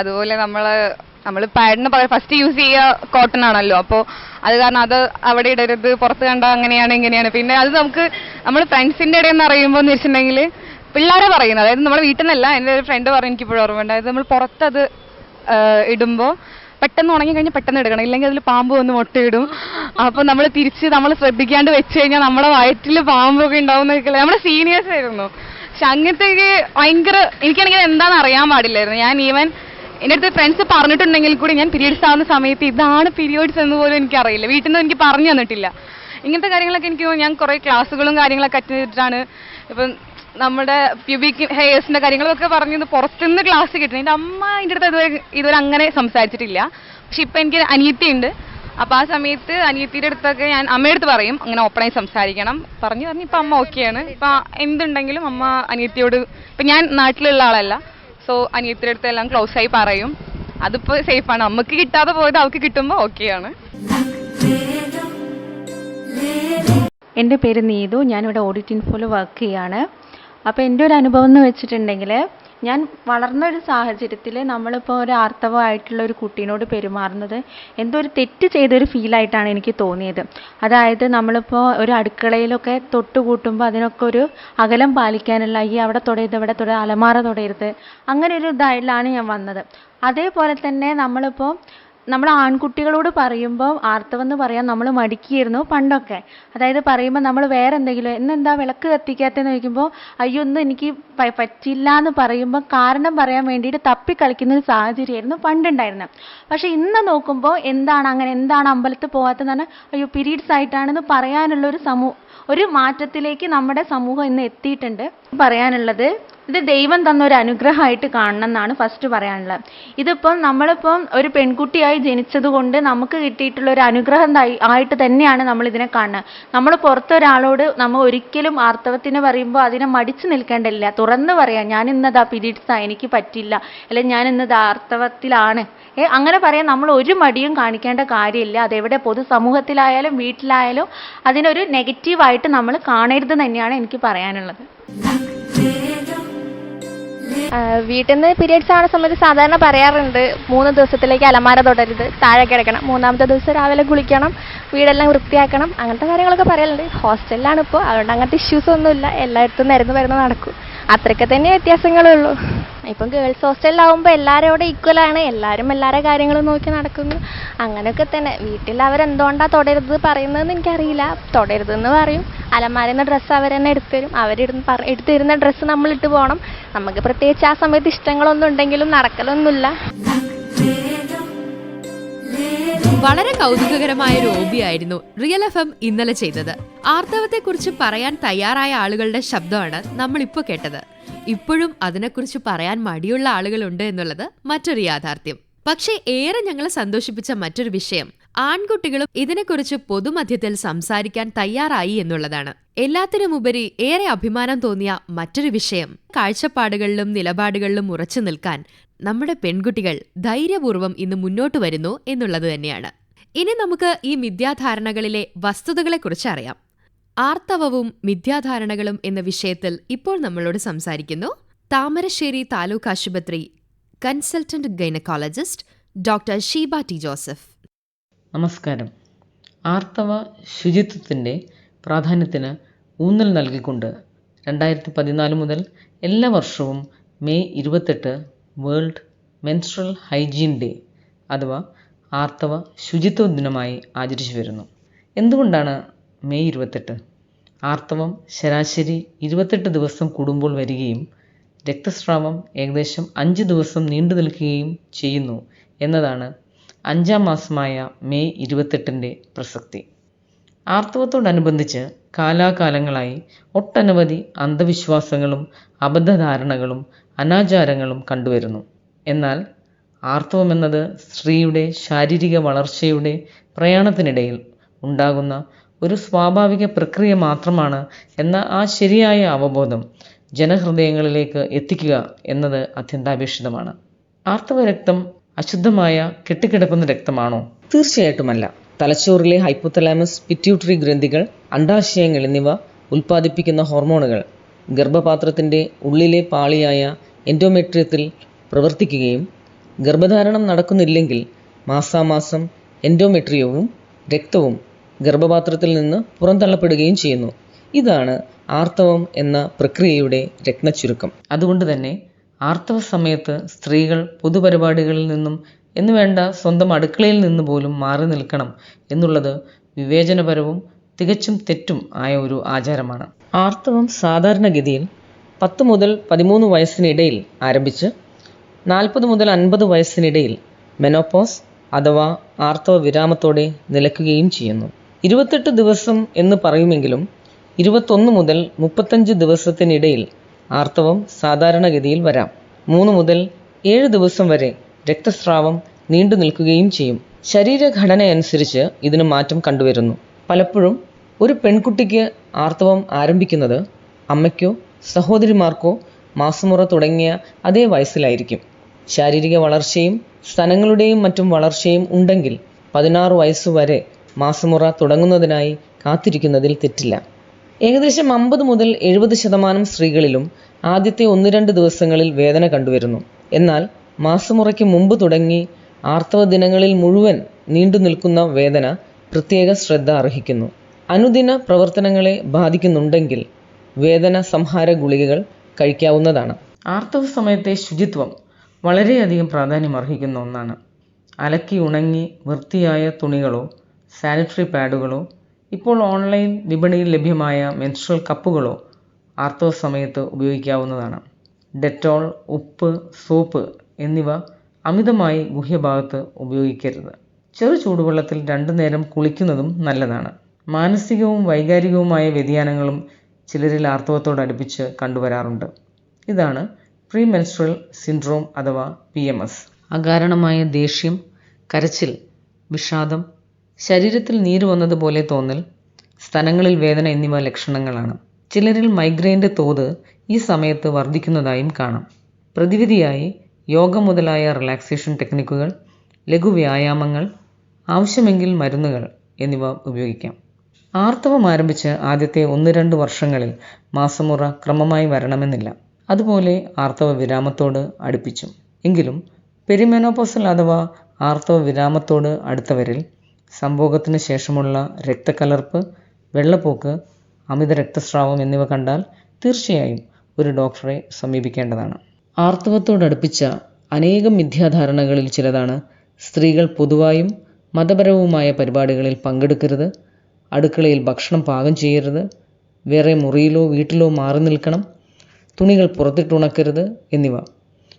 അതുപോലെ നമ്മൾ പാഡിന് പകരം ഫസ്റ്റ് യൂസ് ചെയ്യുക കോട്ടൺ ആണല്ലോ, അപ്പോൾ അത് കാരണം അത് അവിടെ ഇടരുത്, പുറത്ത് കണ്ടാൽ അങ്ങനെയാണ് ഇങ്ങനെയാണ്. പിന്നെ അത് നമ്മൾ ഫ്രണ്ട്സിൻ്റെ ഇടയിൽ നിന്ന് അറിയുമ്പോൾ എന്ന് വെച്ചിട്ടുണ്ടെങ്കിൽ പിള്ളേരെ പറയുന്നത്, അതായത് നമ്മുടെ വീട്ടിൽ നിന്നല്ല, എൻ്റെ ഒരു ഫ്രണ്ട് പറഞ്ഞു, എനിക്കിപ്പോഴും ഓർമ്മയുണ്ട്, അതായത് നമ്മൾ പുറത്തത് ഇടുമ്പോൾ പെട്ടെന്ന് ഉണങ്ങി കഴിഞ്ഞാൽ പെട്ടെന്ന് എടുക്കണം, ഇല്ലെങ്കിൽ അതിൽ പാമ്പ് വന്ന് മുട്ടയിടും. അപ്പോൾ നമ്മൾ തിരിച്ച് നമ്മൾ ശ്രദ്ധിക്കാണ്ട് വെച്ച് കഴിഞ്ഞാൽ നമ്മുടെ വയറ്റിൽ പാമ്പൊക്കെ ഉണ്ടാവുന്നൊക്കെ നമ്മുടെ സീനിയേഴ്സ് ആയിരുന്നു. പക്ഷെ അങ്ങനത്തേക്ക് ഭയങ്കര എനിക്കാണെങ്കിൽ എന്താണെന്ന് അറിയാൻ പാടില്ലായിരുന്നു. ഞാൻ ഈവൻ എൻ്റെ അടുത്ത് ഫ്രണ്ട്സ് പറഞ്ഞിട്ടുണ്ടെങ്കിൽ കൂടി ഞാൻ പീരീഡ്സ് ആവുന്ന സമയത്ത് ഇതാണ് പീരിയോഡ്സ് എന്ന് പോലും എനിക്കറിയില്ല, വീട്ടിൽ നിന്ന് എനിക്ക് പറഞ്ഞു തന്നിട്ടില്ല. ഇങ്ങനത്തെ കാര്യങ്ങളൊക്കെ എനിക്ക് ഞാൻ കുറേ ക്ലാസ്സുകളും കാര്യങ്ങളൊക്കെ അറ്റൻഡ് ചെയ്തിട്ടാണ് ഇപ്പം നമ്മുടെ പ്യൂബിക് ഹെയർസിൻ്റെ കാര്യങ്ങളൊക്കെ പറഞ്ഞത് പുറത്തുനിന്ന് ക്ലാസ് കിട്ടുന്നത്. എൻ്റെ അമ്മ എൻ്റെ അടുത്ത് ഇതുവരെ അങ്ങനെ സംസാരിച്ചിട്ടില്ല. പക്ഷെ ഇപ്പം എനിക്ക് അനിയത്തിയുണ്ട്, അപ്പോൾ ആ സമയത്ത് അനിയത്തിയുടെ അടുത്തൊക്കെ ഞാൻ അമ്മയുടെ അടുത്ത് പറയും അങ്ങനെ ഓപ്പണായി സംസാരിക്കണം, പറഞ്ഞു ഇപ്പം അമ്മ ഓക്കെയാണ്. ഇപ്പം എന്തുണ്ടെങ്കിലും അമ്മ അനിയത്തിയോട്, ഇപ്പം ഞാൻ നാട്ടിലുള്ള ആളല്ല, സോ അനിയത്തിയുടെ അടുത്ത് എല്ലാം ക്ലോസ് ആയി പറയും. അതിപ്പോൾ സേഫാണ്. നമുക്ക് കിട്ടാതെ പോയത് അവൾക്ക് കിട്ടുമ്പോൾ ഓക്കെയാണ്. എൻ്റെ പേര് നീതു, ഞാനിവിടെ ഓഡിറ്റ് ഇൻഫോയിൽ വർക്ക് ചെയ്യാണ്. അപ്പോൾ എൻ്റെ ഒരു അനുഭവം എന്ന് വെച്ചിട്ടുണ്ടെങ്കിൽ, ഞാൻ വളർന്ന ഒരു സാഹചര്യത്തിൽ നമ്മളിപ്പോൾ ഒരു ആർത്തവമായിട്ടുള്ള ഒരു കുട്ടീനോട് പെരുമാറുന്നത് എന്തോ ഒരു തെറ്റ് ചെയ്തൊരു ഫീലായിട്ടാണ് എനിക്ക് തോന്നിയത്. അതായത് നമ്മളിപ്പോൾ ഒരു അടുക്കളയിലൊക്കെ തൊട്ടുകൂട്ടുമ്പോൾ അതിനൊക്കെ ഒരു അകലം പാലിക്കാനുള്ള, ഈ അവിടെ തൊടരുത് ഇവിടെ തൊടരുത് അലമാര തൊടരുത് അങ്ങനെ ഒരു ഇതായിട്ടാണ് ഞാൻ വന്നത്. അതേപോലെ തന്നെ നമ്മൾ ആൺകുട്ടികളോട് പറയുമ്പോൾ ആർത്തവം എന്ന് പറയാൻ നമ്മൾ മടിക്കുകയായിരുന്നു പണ്ടൊക്കെ. അതായത് പറയുമ്പോൾ നമ്മൾ വേറെ എന്തെങ്കിലും ഇന്നെന്താ വിളക്ക് കത്തിക്കാത്തതെന്ന് ചോദിക്കുമ്പോൾ അയ്യോ ഒന്നും എനിക്ക് പറ്റില്ല എന്ന് പറയുമ്പോൾ കാരണം പറയാൻ വേണ്ടിയിട്ട് തപ്പിക്കളിക്കുന്ന ഒരു സാഹചര്യമായിരുന്നു പണ്ടുണ്ടായിരുന്നത്. പക്ഷേ ഇന്ന് നോക്കുമ്പോൾ എന്താണ് അമ്പലത്തിൽ പോകാത്തതെന്ന് പറഞ്ഞാൽ അയ്യോ പീരീഡ്സ് ആയിട്ടാണെന്ന് പറയാനുള്ള ഒരു മാറ്റത്തിലേക്ക് നമ്മുടെ സമൂഹം ഇന്ന് എത്തിയിട്ടുണ്ട്. പറയാനുള്ളത്, ഇത് ദൈവം തന്ന ഒരു അനുഗ്രഹമായിട്ട് കാണണം എന്നാണ് ഫസ്റ്റ് പറയാനുള്ളത്. ഇതിപ്പം നമ്മളിപ്പം ഒരു പെൺകുട്ടിയായി ജനിച്ചത് കൊണ്ട് നമുക്ക് കിട്ടിയിട്ടുള്ള ഒരു അനുഗ്രഹം ആയിട്ട് തന്നെയാണ് നമ്മൾ ഇതിനെ കാണുന്നത്. നമ്മൾ പുറത്തൊരാളോട് നമ്മൾ ഒരിക്കലും ആർത്തവത്തിന് പറയുമ്പോൾ അതിനെ മടിച്ചു നിൽക്കേണ്ടില്ല, തുറന്ന് പറയാം ഞാൻ ഇന്നതാ പീരീഡ്സാ എനിക്ക് പറ്റില്ല, അല്ലെങ്കിൽ ഞാൻ ഇന്നത് ആർത്തവത്തിലാണ് അങ്ങനെ പറയാൻ നമ്മൾ ഒരു മടിയും കാണിക്കേണ്ട കാര്യമില്ല. അതെവിടെ പൊതുസമൂഹത്തിലായാലും വീട്ടിലായാലും അതിനൊരു നെഗറ്റീവായിട്ട് നമ്മൾ കാണരുത് തന്നെയാണ് എനിക്ക് പറയാനുള്ളത്. വീട്ടിൽ നിന്ന് പീരീഡ്സ് ആവുന്ന സമയത്ത് സാധാരണ പറയാറുണ്ട് 3 ദിവസത്തിലേക്ക് അലമാര തൊടരുത്, താഴെ കിടക്കണം, 3ാമത്തെ ദിവസം രാവിലെ കുളിക്കണം, വീടെല്ലാം വൃത്തിയാക്കണം, അങ്ങനത്തെ കാര്യങ്ങളൊക്കെ പറയലുണ്ട്. ഹോസ്റ്റലിലാണ് ഇപ്പോൾ, അതുകൊണ്ട് അങ്ങനത്തെ ഇഷ്യൂസ് ഒന്നുമില്ല, എല്ലായിടത്തും വരുന്ന നടക്കും. അത്രയൊക്കെ തന്നെ വ്യത്യാസങ്ങളുള്ളൂ. ഇപ്പം ഗേൾസ് ഹോസ്റ്റലിലാവുമ്പോൾ എല്ലാവരും അവിടെ ഈക്വലാണ്, എല്ലാവരും എല്ലാവരുടെ കാര്യങ്ങളും നോക്കി നടക്കുന്നു, അങ്ങനെയൊക്കെ തന്നെ. വീട്ടിൽ അവരെന്തുകൊണ്ടാണ് തൊടരുത് പറയുന്നതെന്ന് എനിക്കറിയില്ല. തൊടരുതെന്ന് പറയും, അലമാരയിൽ നിന്ന് ഡ്രസ്സ് അവർ തന്നെ എടുത്തുതരും, എടുത്തിരുന്ന ഡ്രസ്സ് നമ്മൾ ഇട്ട് പോകണം. നമുക്ക് പ്രത്യേകിച്ച് ആ സമയത്ത് ഇഷ്ടങ്ങളൊന്നും ഉണ്ടെങ്കിലും നടക്കലൊന്നുമില്ല. വളരെ കൗതുകകരമായ ഒരു ഓബിയായിരുന്നു റിയൽ FM ഇന്നലെ ചെയ്തത്. ആർത്തവത്തെക്കുറിച്ച് പറയാൻ തയ്യാറായ ആളുകളുടെ ശബ്ദമാണ് നമ്മളിപ്പോൾ കേട്ടത്. ഇപ്പോഴും അതിനെക്കുറിച്ച് പറയാൻ മടിയുള്ള ആളുകളുണ്ട് എന്നുള്ളത് മറ്റൊരു യാഥാർത്ഥ്യം. പക്ഷേ ഏറെ ഞങ്ങളെ സന്തോഷിപ്പിച്ച മറ്റൊരു വിഷയം ആൺകുട്ടികളും ഇതിനെക്കുറിച്ച് പൊതുമധ്യത്തിൽ സംസാരിക്കാൻ തയ്യാറായി എന്നുള്ളതാണ്. എല്ലാത്തിനുമുപരി ഏറെ അഭിമാനം തോന്നിയ മറ്റൊരു വിഷയം, കാഴ്ചപ്പാടുകളിലും നിലപാടുകളിലും ഉറച്ചു നിൽക്കാൻ നമ്മുടെ പെൺകുട്ടികൾ ധൈര്യപൂർവ്വം ഇന്ന് മുന്നോട്ട് വരുന്നു എന്നുള്ളത് തന്നെയാണ്. ഇനി നമുക്ക് ഈ മിഥ്യാധാരണകളിലെ വസ്തുതകളെക്കുറിച്ച് അറിയാം. ആർത്തവവും മിഥ്യാധാരണകളും എന്ന വിഷയത്തിൽ ഇപ്പോൾ നമ്മളോട് സംസാരിക്കുന്നു താമരശ്ശേരി താലൂക്ക് ആശുപത്രി consultant gynaecologist doctor Sheeba T Joseph. നമസ്കാരം. ആർത്തവ ശുചിത്വത്തിൻ്റെ പ്രാധാന്യത്തിന് ഊന്നൽ നൽകിക്കൊണ്ട് 2014 മുതൽ എല്ലാ വർഷവും May 28 world menstrual hygiene day അഥവാ ആർത്തവ ശുചിത്വ ദിനമായി ആചരിച്ചു വരുന്നു. എന്തുകൊണ്ടാണ് മെയ് 28? ആർത്തവം ശരാശരി 28 ദിവസം കൂടുമ്പോൾ വരികയും രക്തസ്രാവം ഏകദേശം 5 ദിവസം നീണ്ടു നിൽക്കുകയും ചെയ്യുന്നു എന്നതാണ് 5-ാം മാസമായ മെയ് 28-ൻ്റെ പ്രസക്തി. ആർത്തവത്തോടനുബന്ധിച്ച് കാലാകാലങ്ങളായി ഒട്ടനവധി അന്ധവിശ്വാസങ്ങളും അബദ്ധധാരണകളും അനാചാരങ്ങളും കണ്ടുവരുന്നു. എന്നാൽ ആർത്തവമെന്നത് സ്ത്രീയുടെ ശാരീരിക വളർച്ചയുടെ പ്രയാണത്തിനിടയിൽ ഉണ്ടാകുന്ന ഒരു സ്വാഭാവിക പ്രക്രിയ മാത്രമാണ് എന്ന ആ ശരിയായ അവബോധം ജനഹൃദയങ്ങളിലേക്ക് എത്തിക്കുക എന്നത് അത്യന്താപേക്ഷിതമാണ്. ആർത്തവ രക്തം അശുദ്ധമായ കെട്ടിക്കിടക്കുന്ന രക്തമാണോ? തീർച്ചയായിട്ടുമല്ല. തലച്ചോറിലെ ഹൈപ്പോതലാമസ്, പിറ്റ്യൂട്ടറി ഗ്രന്ഥികൾ, അണ്ഡാശയങ്ങൾ എന്നിവ ഉൽപ്പാദിപ്പിക്കുന്ന ഹോർമോണുകൾ ഗർഭപാത്രത്തിൻ്റെ ഉള്ളിലെ പാളിയായ എൻഡോമെട്രിയത്തിൽ പ്രവർത്തിക്കുകയും ഗർഭധാരണം നടക്കുന്നില്ലെങ്കിൽ മാസാമാസം എൻഡോമെട്രിയവും രക്തവും ഗർഭപാത്രത്തിൽ നിന്ന് പുറന്തള്ളപ്പെടുകയും ചെയ്യുന്നു. ഇതാണ് ആർത്തവം എന്ന പ്രക്രിയയുടെ രത്നച്ചുരുക്കം. അതുകൊണ്ട് തന്നെ ആർത്തവ സമയത്ത് സ്ത്രീകൾ പൊതുപരിപാടികളിൽ നിന്നും എന്നുവേണ്ട സ്വന്തം അടുക്കളയിൽ നിന്ന് പോലും മാറി നിൽക്കണം എന്നുള്ളത് വിവേചനപരവും തികച്ചും തെറ്റും ആയ ഒരു ആചാരമാണ്. ആർത്തവം സാധാരണഗതിയിൽ 10 മുതൽ 13 വയസ്സിനിടയിൽ ആരംഭിച്ച് 40 മുതൽ 50 വയസ്സിനിടയിൽ മെനോപോസ് അഥവാ ആർത്തവ വിരാമത്തോടെ നിലയ്ക്കുകയും ചെയ്യുന്നു. 28 ദിവസം എന്ന് പറയുമെങ്കിലും 21 മുതൽ 35 ദിവസത്തിനിടയിൽ ആർത്തവം സാധാരണഗതിയിൽ വരാം. 3 മുതൽ 7 ദിവസം വരെ രക്തസ്രാവം നീണ്ടു നിൽക്കുകയും ചെയ്യും. ശരീരഘടനയനുസരിച്ച് ഇതിന് മാറ്റം കണ്ടുവരുന്നു. പലപ്പോഴും ഒരു പെൺകുട്ടിക്ക് ആർത്തവം ആരംഭിക്കുന്നത് അമ്മയ്ക്കോ സഹോദരിമാർക്കോ മാസമുറ തുടങ്ങിയ അതേ വയസ്സിലായിരിക്കും. ശാരീരിക വളർച്ചയും സ്തനങ്ങളുടെയും മറ്റും വളർച്ചയും ഉണ്ടെങ്കിൽ 16 വയസ്സുവരെ മാസമുറ തുടങ്ങുന്നതിനായി കാത്തിരിക്കുന്നതിൽ തെറ്റില്ല. ഏകദേശം 50 മുതൽ 70% സ്ത്രീകളിലും ആദ്യത്തെ 1-2 ദിവസങ്ങളിൽ വേദന കണ്ടുവരുന്നു. എന്നാൽ മാസമുറയ്ക്ക് മുമ്പ് തുടങ്ങി ആർത്തവ ദിനങ്ങളിൽ മുഴുവൻ നീണ്ടു നിൽക്കുന്ന വേദന പ്രത്യേക ശ്രദ്ധ അർഹിക്കുന്നു. അനുദിന പ്രവർത്തനങ്ങളെ ബാധിക്കുന്നുണ്ടെങ്കിൽ വേദന സംഹാര ഗുളികകൾ കഴിക്കാവുന്നതാണ്. ആർത്തവ സമയത്തെ ശുചിത്വം വളരെയധികം പ്രാധാന്യം അർഹിക്കുന്ന ഒന്നാണ്. അലക്കി ഉണങ്ങി വൃത്തിയായ തുണികളോ സാനിറ്ററി പാഡുകളോ ഇപ്പോൾ ഓൺലൈൻ വിപണിയിൽ ലഭ്യമായ മെൻസ്ട്രൽ കപ്പുകളോ ആർത്തവ സമയത്ത് ഉപയോഗിക്കാവുന്നതാണ്. ഡെറ്റോൾ, ഉപ്പ്, സോപ്പ് എന്നിവ അമിതമായി ഗുഹ്യഭാഗത്ത് ഉപയോഗിക്കരുത്. ചെറു ചൂടുവെള്ളത്തിൽ 2 നേരം കുളിക്കുന്നതും നല്ലതാണ്. മാനസികവും വൈകാരികവുമായ വ്യതിയാനങ്ങളും ചിലരിൽ ആർത്തവത്തോടടുപ്പിച്ച് കണ്ടുവരാറുണ്ട്. ഇതാണ് പ്രീ മെൻസ്ട്രൽ സിൻഡ്രോം അഥവാ PMS. അകാരണമായ ദേഷ്യം, കരച്ചിൽ, വിഷാദം, ശരീരത്തിൽ നീര് വന്നതുപോലെ തോന്നൽ, സ്തനങ്ങളിൽ വേദന എന്നിവ ലക്ഷണങ്ങളാണ്. ചിലരിൽ മൈഗ്രെയിൻ്റെ തോത് ഈ സമയത്ത് വർദ്ധിക്കുന്നതായും കാണാം. പ്രതിവിധിയായി യോഗ മുതലായ റിലാക്സേഷൻ ടെക്നിക്കുകൾ, ലഘുവ്യായാമങ്ങൾ, ആവശ്യമെങ്കിൽ മരുന്നുകൾ എന്നിവ ഉപയോഗിക്കാം. ആർത്തവം ആരംഭിച്ച് ആദ്യത്തെ 1-2 വർഷങ്ങളിൽ മാസമുറ ക്രമമായി വരണമെന്നില്ല. അതുപോലെ ആർത്തവ വിരാമത്തോട് അടുപ്പിച്ചും. എങ്കിലും പെരിമെനോപോസൽ അഥവാ ആർത്തവ വിരാമത്തോട് അടുത്തവരിൽ സംഭോഗത്തിന് ശേഷമുള്ള രക്തക്കലർപ്പ്, വെള്ളപ്പോക്ക്, അമിത രക്തസ്രാവം എന്നിവ കണ്ടാൽ തീർച്ചയായും ഒരു ഡോക്ടറെ സമീപിക്കേണ്ടതാണ്. ആർത്തവത്തോടടുപ്പിച്ച അനേകം മിഥ്യാധാരണകളിൽ ചിലതാണ് സ്ത്രീകൾ പൊതുവായും മതപരവുമായ പരിപാടികളിൽ പങ്കെടുക്കരുത്, അടുക്കളയിൽ ഭക്ഷണം പാകം ചെയ്യരുത്, വേറെ മുറിയിലോ വീട്ടിലോ മാറി നിൽക്കണം, തുണികൾ പുറത്തിട്ടുണക്കരുത് എന്നിവ.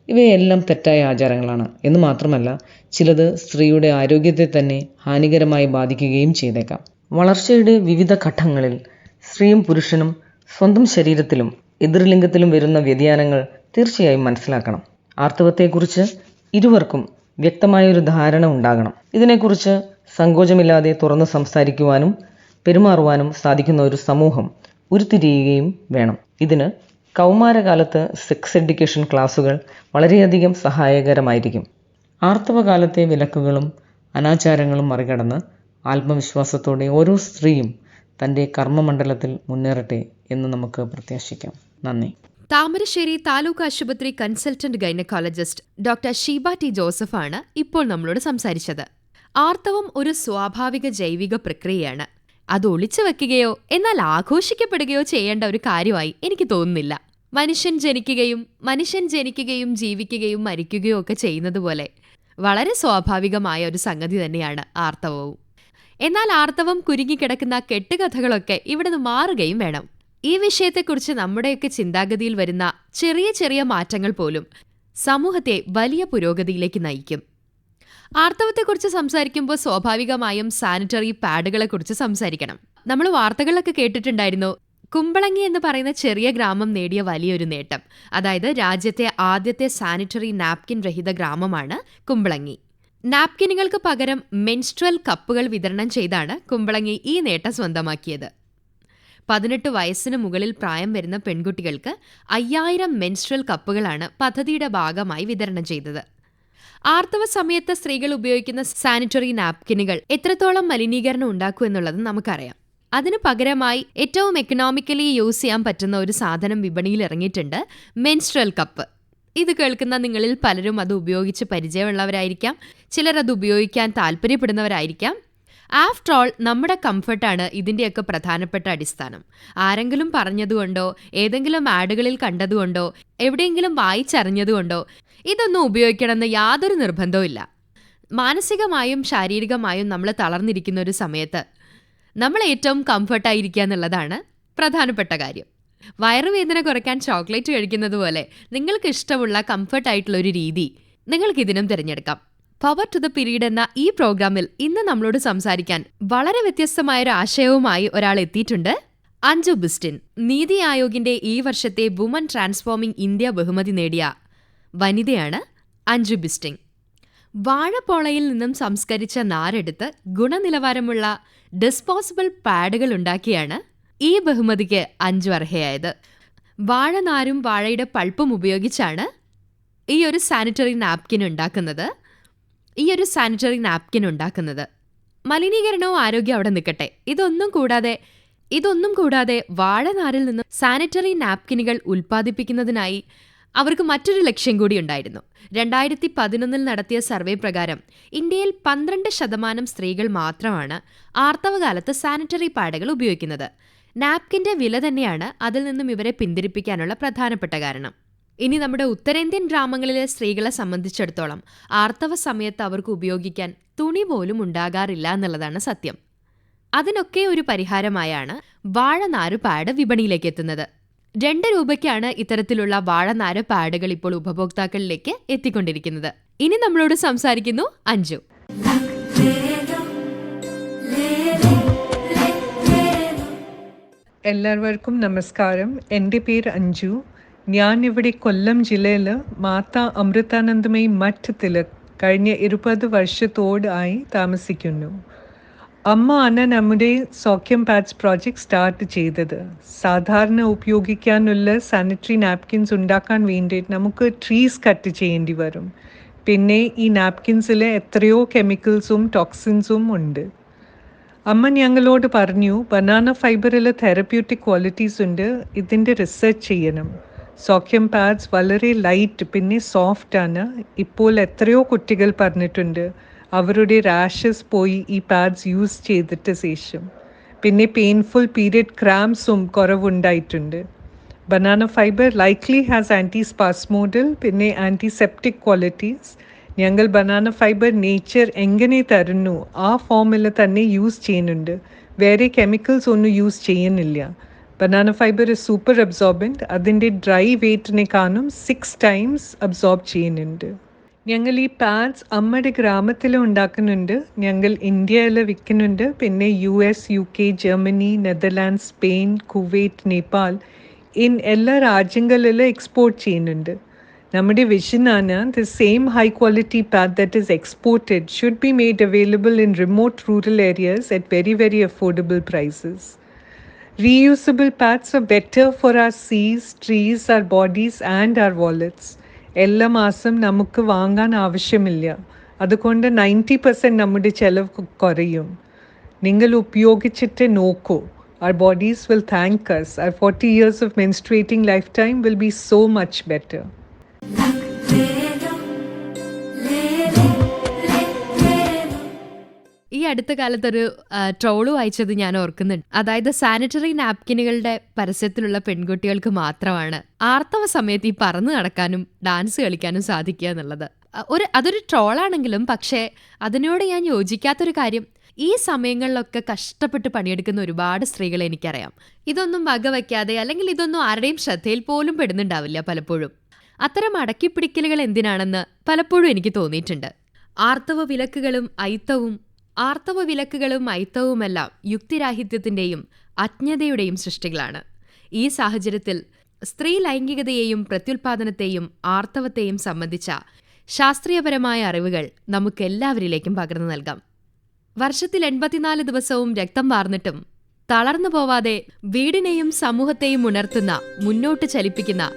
ഇവയെല്ലാം തെറ്റായ ആചാരങ്ങളാണ് എന്ന് മാത്രമല്ല ചിലത് സ്ത്രീയുടെ ആരോഗ്യത്തെ തന്നെ ഹാനികരമായി ബാധിക്കുകയും ചെയ്തേക്കാം. വളർച്ചയുടെ വിവിധ ഘട്ടങ്ങളിൽ സ്ത്രീയും പുരുഷനും സ്വന്തം ശരീരത്തിലും എതിർലിംഗത്തിലും വരുന്ന വ്യതിയാനങ്ങൾ തീർച്ചയായും മനസ്സിലാക്കണം. ആർത്തവത്തെക്കുറിച്ച് ഇരുവർക്കും വ്യക്തമായൊരു ധാരണ ഉണ്ടാകണം. ഇതിനെക്കുറിച്ച് സങ്കോചമില്ലാതെ തുറന്ന് സംസാരിക്കുവാനും പെരുമാറുവാനും സാധിക്കുന്ന ഒരു സമൂഹം ഉരുത്തിരിയുകയും വേണം. ഇതിന് കൗമാരകാലത്ത് സെക്സ് എഡ്യൂക്കേഷൻ ക്ലാസുകൾ വളരെയധികം സഹായകരമായിരിക്കും. ആർത്തവകാലത്തെ വിലക്കുകളും അനാചാരങ്ങളും മറികടന്ന് ആത്മവിശ്വാസത്തോടെ ഓരോ സ്ത്രീയും തൻ്റെ കർമ്മമണ്ഡലത്തിൽ മുന്നേറട്ടെ എന്ന് നമുക്ക് പ്രത്യാശിക്കാം. നന്ദി. താമരശ്ശേരി താലൂക്ക് ആശുപത്രി consultant gynaecologist doctor Sheeba T ജോസഫാണ് ഇപ്പോൾ നമ്മളോട് സംസാരിച്ചത്. ആർത്തവം ഒരു സ്വാഭാവിക ജൈവിക പ്രക്രിയയാണ്. അത് ഒളിച്ചു വെക്കുകയോ എന്നാൽ ആഘോഷിക്കപ്പെടുകയോ ചെയ്യേണ്ട ഒരു കാര്യമായി എനിക്ക് തോന്നുന്നില്ല. മനുഷ്യൻ ജനിക്കുകയും ജീവിക്കുകയും മരിക്കുകയോ ഒക്കെ ചെയ്യുന്നത് പോലെ വളരെ സ്വാഭാവികമായ ഒരു സംഗതി തന്നെയാണ് ആർത്തവവും. എന്നാൽ ആർത്തവം കുരുങ്ങിക്കിടക്കുന്ന കെട്ടുകഥകളൊക്കെ ഇവിടെ നിന്ന് മാറുകയും വേണം. ഈ വിഷയത്തെക്കുറിച്ച് നമ്മുടെയൊക്കെ ചിന്താഗതിയിൽ വരുന്ന ചെറിയ ചെറിയ മാറ്റങ്ങൾ പോലും സമൂഹത്തെ വലിയ പുരോഗതിയിലേക്ക് നയിക്കും. ആർത്തവത്തെക്കുറിച്ച് സംസാരിക്കുമ്പോൾ സ്വാഭാവികമായും സാനിറ്ററി പാഡുകളെക്കുറിച്ച് സംസാരിക്കണം. നമ്മൾ വാർത്തകളിലൊക്കെ കേട്ടിട്ടുണ്ടായിരുന്നു, കുമ്പളങ്ങി എന്ന് പറയുന്ന ചെറിയ ഗ്രാമം നേടിയ വലിയൊരു നേട്ടം. അതായത് രാജ്യത്തെ ആദ്യത്തെ സാനിറ്ററി നാപ്കിൻ രഹിത ഗ്രാമമാണ് കുമ്പളങ്ങി. നാപ്കിനുകൾക്ക് പകരം മെൻസ്ട്രൽ കപ്പുകൾ വിതരണം ചെയ്താണ് കുമ്പളങ്ങി ഈ നേട്ടം സ്വന്തമാക്കിയത്. 18 വയസ്സിന് മുകളിൽ പ്രായം വരുന്ന പെൺകുട്ടികൾക്ക് 5000 മെൻസ്ട്രൽ കപ്പുകളാണ് പദ്ധതിയുടെ ഭാഗമായി വിതരണം ചെയ്തത്. ആർത്തവ സമയത്ത് സ്ത്രീകൾ ഉപയോഗിക്കുന്ന സാനിറ്ററി നാപ്കിനുകൾ എത്രത്തോളം മലിനീകരണം ഉണ്ടാക്കുമെന്നുള്ളത് നമുക്കറിയാം. അതിനു പകരമായി ഏറ്റവും എക്കണോമിക്കലി യൂസ് ചെയ്യാൻ പറ്റുന്ന ഒരു സാധനം വിപണിയിൽ ഇറങ്ങിയിട്ടുണ്ട്, മെൻസ്ട്രൽ കപ്പ്. ഇത് കേൾക്കുന്ന നിങ്ങളിൽ പലരും അത് ഉപയോഗിച്ച് പരിചയമുള്ളവരായിരിക്കാം, ചിലർ അത് ഉപയോഗിക്കാൻ താല്പര്യപ്പെടുന്നവരായിരിക്കാം. ആഫ്റ്റർ ഓൾ നമ്മുടെ കംഫർട്ടാണ് ഇതിൻ്റെയൊക്കെ പ്രധാനപ്പെട്ട അടിസ്ഥാനം. ആരെങ്കിലും പറഞ്ഞതുകൊണ്ടോ ഏതെങ്കിലും ആഡുകളിൽ കണ്ടതുകൊണ്ടോ എവിടെയെങ്കിലും വായിച്ചറിഞ്ഞതുകൊണ്ടോ ഇതൊന്നും ഉപയോഗിക്കണമെന്ന് യാതൊരു നിർബന്ധവും ഇല്ല. മാനസികമായും ശാരീരികമായും നമ്മൾ തളർന്നിരിക്കുന്ന ഒരു സമയത്ത് നമ്മൾ ഏറ്റവും കംഫർട്ടായിരിക്കുക എന്നുള്ളതാണ് പ്രധാനപ്പെട്ട കാര്യം. വയറുവേദന കുറയ്ക്കാൻ ചോക്ലേറ്റ് കഴിക്കുന്നത് പോലെ നിങ്ങൾക്ക് ഇഷ്ടമുള്ള കംഫർട്ടായിട്ടുള്ളൊരു രീതി നിങ്ങൾക്കിതിനും തിരഞ്ഞെടുക്കാം. പവർ ടു ദ പീരീഡ് എന്ന ഈ പ്രോഗ്രാമിൽ ഇന്ന് നമ്മളോട് സംസാരിക്കാൻ വളരെ വ്യത്യസ്തമായൊരു ആശയവുമായി ഒരാൾ എത്തിയിട്ടുണ്ട്. അഞ്ജു ബിസ്റ്റിൻ. നീതി ആയോഗിന്റെ ഈ വർഷത്തെ വുമൺ ട്രാൻസ്ഫോമിംഗ് ഇന്ത്യ ബഹുമതി നേടിയ വനിതയാണ് അഞ്ജു ബിസ്റ്റിൻ. വാഴപ്പോളയിൽ നിന്നും സംസ്കരിച്ച നാരെടുത്ത് ഗുണനിലവാരമുള്ള ഡിസ്പോസിബിൾ പാഡുകൾ ഉണ്ടാക്കിയാണ് ഈ ബഹുമതിക്ക് അഞ്ജു അർഹയായത്. വാഴനാരും വാഴയുടെ പൾപ്പും ഉപയോഗിച്ചാണ് ഈ ഒരു സാനിറ്ററി നാപ്കിൻ ഉണ്ടാക്കുന്നത്. മലിനീകരണവും ആരോഗ്യം അവിടെ നിൽക്കട്ടെ. ഇതൊന്നും കൂടാതെ വാഴനാരിൽ നിന്ന് സാനിറ്ററി നാപ്കിനുകൾ ഉൽപ്പാദിപ്പിക്കുന്നതിനായി അവർക്ക് മറ്റൊരു ലക്ഷ്യം കൂടി ഉണ്ടായിരുന്നു. 2011 നടത്തിയ സർവേ പ്രകാരം ഇന്ത്യയിൽ 12% സ്ത്രീകൾ മാത്രമാണ് ആർത്തവകാലത്ത് സാനിറ്ററി പാഡുകൾ ഉപയോഗിക്കുന്നത്. നാപ്കിന്റെ വില തന്നെയാണ് അതിൽ നിന്നും ഇവരെ പിന്തിരിപ്പിക്കാനുള്ള പ്രധാനപ്പെട്ട കാരണം. ഇനി നമ്മുടെ ഉത്തരേന്ത്യൻ ഗ്രാമങ്ങളിലെ സ്ത്രീകളെ സംബന്ധിച്ചിടത്തോളം ആർത്തവ സമയത്ത് അവർക്ക് ഉപയോഗിക്കാൻ തുണി പോലും ഉണ്ടാകാറില്ല എന്നുള്ളതാണ് സത്യം. അതിനൊക്കെ ഒരു പരിഹാരമായാണ് വാഴനാര് പാഡ് വിപണിയിലേക്ക് എത്തുന്നത്. 2 രൂപയ്ക്കാണ് ഇത്തരത്തിലുള്ള വാഴനാര് പാഡുകൾ ഇപ്പോൾ ഉപഭോക്താക്കളിലേക്ക് എത്തിക്കൊണ്ടിരിക്കുന്നത്. ഇനി നമ്മളോട് സംസാരിക്കുന്നു അഞ്ജു. എല്ലാവർക്കും നമസ്കാരം. എൻ്റെ പേര് അഞ്ജു. ഞാനിവിടെ കൊല്ലം ജില്ലയിൽ മാതാ അമൃതാനന്ദമയി മഠത്തിൽ കഴിഞ്ഞ 20 വർഷത്തോടായി താമസിക്കുന്നു. അമ്മ ആണ് നമ്മുടെ സൗഖ്യം പാഡ്സ് പ്രോജക്റ്റ് സ്റ്റാർട്ട് ചെയ്തത്. സാധാരണ ഉപയോഗിക്കാനുള്ള സാനിറ്ററി നാപ്കിൻസ് ഉണ്ടാക്കാൻ വേണ്ടി നമുക്ക് ട്രീസ് കട്ട് ചെയ്യേണ്ടി വരും. പിന്നെ ഈ നാപ്കിൻസിൽ എത്രയോ കെമിക്കൽസും ടോക്സിൻസും ഉണ്ട്. അമ്മ ഞങ്ങളോട് പറഞ്ഞു, ബനാന ഫൈബറിൽ തെറപ്യൂട്ടിക് ക്വാളിറ്റീസ് ഉണ്ട്, ഇതിൻ്റെ റിസർച്ച് ചെയ്യണം. സൗഖ്യം പാഡ്സ് വളരെ ലൈറ്റ് പിന്നെ സോഫ്റ്റ് ആണ്. ഇപ്പോൾ എത്രയോ കുട്ടികൾ പറഞ്ഞിട്ടുണ്ട് അവരുടെ റാഷസ് പോയി ഈ പാഡ്സ് യൂസ് ചെയ്തിട്ട് ശേഷം. പിന്നെ പെയിൻഫുൾ പീരിയഡ് ക്രാംസും കുറവുണ്ടായിട്ടുണ്ട്. Banana fibre likely has antispasmodic പിന്നെ ആൻറ്റിസെപ്റ്റിക് ക്വാളിറ്റീസ്. ഞങ്ങൾ ബനാന ഫൈബർ നേച്ചർ എങ്ങനെ തരുന്നു ആ ഫോമിൽ തന്നെ യൂസ് ചെയ്യുന്നുണ്ട്. വേറെ കെമിക്കൽസ് ഒന്നും യൂസ് ചെയ്യുന്നില്ല. Banana fibre super absorbent. അതിൻ്റെ ഡ്രൈ വെയ്റ്റിനെക്കാളും 6 times അബ്സോർബ് ചെയ്യുന്നുണ്ട്. ഞങ്ങൾ ഈ പാഡ്സ് അമ്മയുടെ ഗ്രാമത്തിൽ ഉണ്ടാക്കുന്നുണ്ട്. ഞങ്ങൾ ഇന്ത്യയിൽ വിൽക്കുന്നുണ്ട്. പിന്നെ US, UK, Germany, Netherlands, Spain, Kuwait, Nepal എല്ലാ രാജ്യങ്ങളിലും എക്സ്പോർട്ട് ചെയ്യുന്നുണ്ട്. നമ്മുടെ വിഷനാണ് the same high quality pad that is exported should be made available in remote rural areas at very very affordable prices. Reusable pads are better for our seas, trees, our bodies and our wallets. എല്ലാ മാസം നമുക്ക് വാങ്ങാൻ ആവശ്യമില്ല. അതുകൊണ്ട് 90% നമ്മുടെ ചെലവ് കുറയും. നിങ്ങൾ ഉപയോഗിച്ചിട്ട് നോക്കൂ. Our bodies will thank us. Our 40 years of menstruating lifetime will be so much better. ഈ അടുത്ത കാലത്തൊരു ട്രോള് വായിച്ചത് ഞാൻ ഓർക്കുന്നുണ്ട്. അതായത് സാനിറ്ററി നാപ്കിനുകളുടെ പരസ്യത്തിലുള്ള പെൺകുട്ടികൾക്ക് മാത്രമാണ് ആർത്തവ സമയത്ത് ഈ പറന്ന് നടക്കാനും ഡാൻസ് കളിക്കാനും സാധിക്കുക എന്നുള്ളത്. അതൊരു ട്രോളാണെങ്കിലും പക്ഷേ അതിനോട് ഞാൻ യോജിക്കാത്തൊരു കാര്യം, ഈ സമയങ്ങളിലൊക്കെ കഷ്ടപ്പെട്ട് പണിയെടുക്കുന്ന ഒരുപാട് സ്ത്രീകളെ എനിക്കറിയാം. ഇതൊന്നും വകവയ്ക്കാതെ, അല്ലെങ്കിൽ ഇതൊന്നും ആരുടെയും ശ്രദ്ധയിൽ പോലും പെടുന്നുണ്ടാവില്ല പലപ്പോഴും. അത്തരം അടക്കിപ്പിടിക്കലുകൾ എന്തിനാണെന്ന് പലപ്പോഴും എനിക്ക് തോന്നിയിട്ടുണ്ട്. ആർത്തവ വിലക്കുകളും അയിത്തവുമെല്ലാം യുക്തിരാഹിത്യത്തിന്റെയും അജ്ഞതയുടെയും സൃഷ്ടികളാണ്. ഈ സാഹചര്യത്തിൽ സ്ത്രീ ലൈംഗികതയെയും പ്രത്യുൽപാദനത്തെയും ആർത്തവത്തെയും സംബന്ധിച്ച ശാസ്ത്രീയപരമായ അറിവുകൾ നമുക്കെല്ലാവരിലേക്കും പകർന്നു നൽകാം. വർഷത്തിൽ 84 ദിവസവും രക്തം വാർന്നിട്ടും തളർന്നു പോവാതെ വീടിനെയും സമൂഹത്തെയും ഉണർത്തുന്ന, മുന്നോട്ട് ചലിപ്പിക്കുന്ന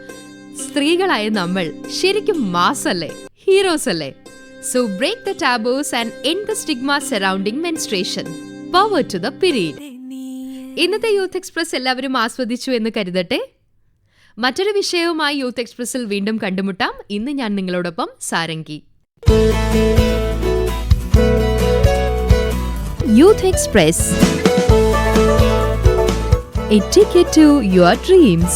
സ്ത്രീകളായ നമ്മൾ ശരിക്കും മാസല്ലേ, ഹീറോസ് അല്ലേ? So break the taboos and end the stigma surrounding menstruation. Power to the period. ഇന്നത്തെ യൂത്ത് എക്സ്പ്രസ് എല്ലാവരും ആസ്വദിച്ചു എന്ന് കരുതട്ടെ. മറ്റൊരു വിഷയവുമായി യൂത്ത് എക്സ്പ്രസിൽ വീണ്ടും കണ്ടുമുട്ടാം. ഇന്ന് ഞാൻ നിങ്ങളോടൊപ്പം Sarangi. Youth express, a ticket to your dreams.